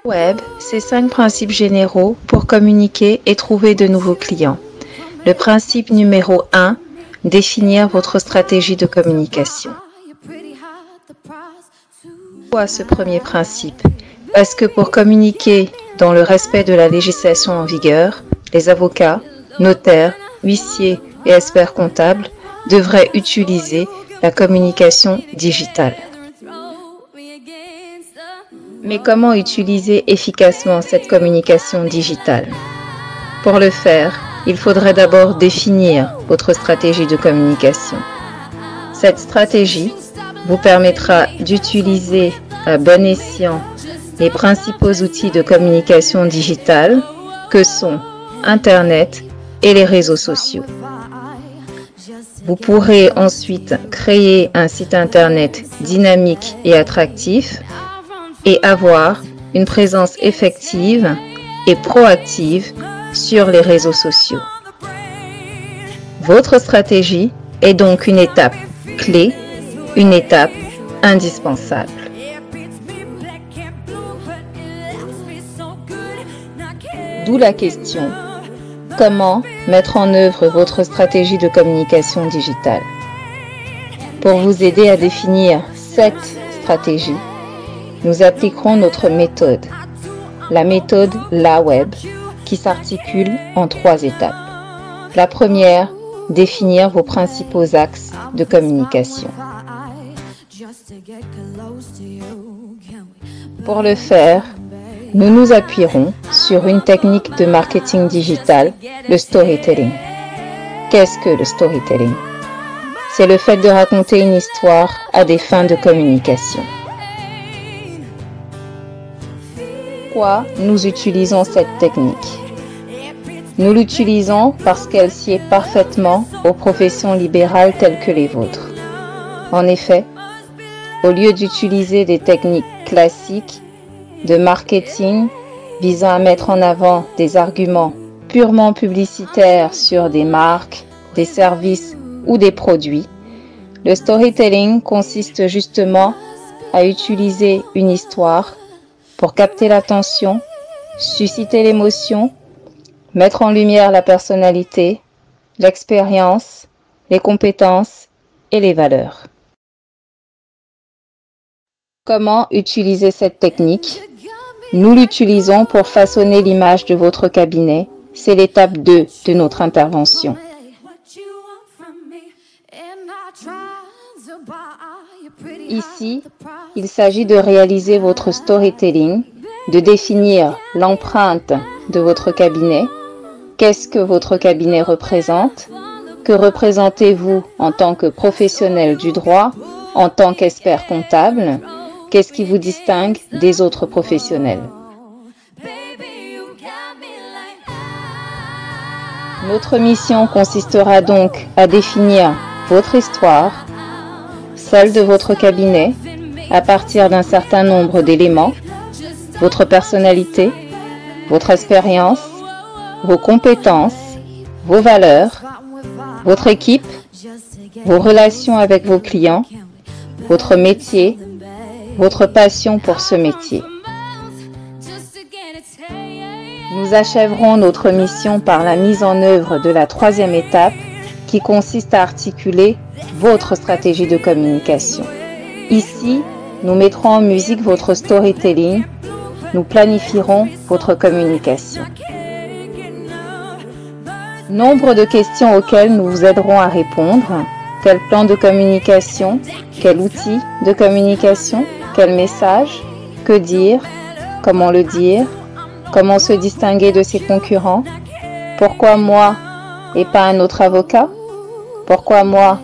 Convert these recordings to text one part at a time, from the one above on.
Web, c'est 5 principes généraux pour communiquer et trouver de nouveaux clients. Le principe numéro 1, définir votre stratégie de communication. Pourquoi ce premier principe? Parce que pour communiquer dans le respect de la législation en vigueur, les avocats, notaires, huissiers et experts comptables devraient utiliser la communication digitale. Mais comment utiliser efficacement cette communication digitale? Pour le faire, il faudrait d'abord définir votre stratégie de communication. Cette stratégie vous permettra d'utiliser à bon escient les principaux outils de communication digitale que sont Internet et les réseaux sociaux. Vous pourrez ensuite créer un site Internet dynamique et attractif et avoir une présence effective et proactive sur les réseaux sociaux. Votre stratégie est donc une étape clé, une étape indispensable. D'où la question, comment mettre en œuvre votre stratégie de communication digitale? Pour vous aider à définir cette stratégie, nous appliquerons notre méthode, la méthode LAWEB, qui s'articule en 3 étapes. La première, définir vos principaux axes de communication. Pour le faire, nous nous appuierons sur une technique de marketing digital, le storytelling. Qu'est-ce que le storytelling? C'est le fait de raconter une histoire à des fins de communication. Pourquoi nous utilisons cette technique? Nous l'utilisons parce qu'elle sied parfaitement aux professions libérales telles que les vôtres. En effet, au lieu d'utiliser des techniques classiques de marketing visant à mettre en avant des arguments purement publicitaires sur des marques, des services ou des produits, le storytelling consiste justement à utiliser une histoire pour capter l'attention, susciter l'émotion, mettre en lumière la personnalité, l'expérience, les compétences et les valeurs. Comment utiliser cette technique? Nous l'utilisons pour façonner l'image de votre cabinet. C'est l'étape 2 de notre intervention. Ici, il s'agit de réaliser votre storytelling, de définir l'empreinte de votre cabinet. Qu'est-ce que votre cabinet représente? Que représentez-vous en tant que professionnel du droit, en tant qu'expert comptable? Qu'est-ce qui vous distingue des autres professionnels? Notre mission consistera donc à définir votre histoire, celle de votre cabinet, à partir d'un certain nombre d'éléments, votre personnalité, votre expérience, vos compétences, vos valeurs, votre équipe, vos relations avec vos clients, votre métier, votre passion pour ce métier. Nous achèverons notre mission par la mise en œuvre de la 3e étape qui consiste à articuler votre stratégie de communication. Ici, nous mettrons en musique votre storytelling, nous planifierons votre communication. Nombre de questions auxquelles nous vous aiderons à répondre. Quel plan de communication? Quel outil de communication? Quel message? Que dire? Comment le dire? Comment se distinguer de ses concurrents? Pourquoi moi et pas un autre avocat? Pourquoi moi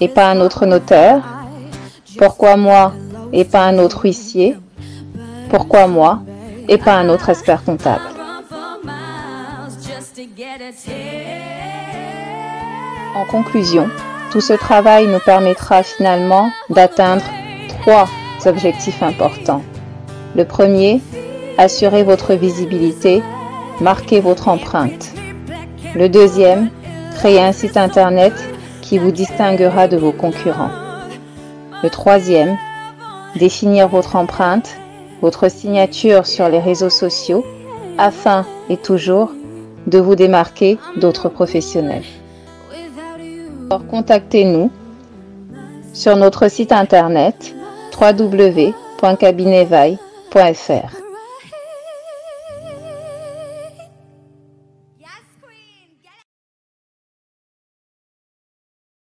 et pas un autre notaire? Pourquoi moi et pas un autre huissier? Pourquoi moi et pas un autre expert comptable? En conclusion, tout ce travail nous permettra finalement d'atteindre 3 objectifs importants. Le premier, assurer votre visibilité, marquer votre empreinte. Le deuxième, créer un site internet qui vous distinguera de vos concurrents. Le troisième, définir votre empreinte, votre signature sur les réseaux sociaux, afin et toujours de vous démarquer d'autres professionnels. Alors, contactez-nous sur notre site internet www.cabinetvaille.fr.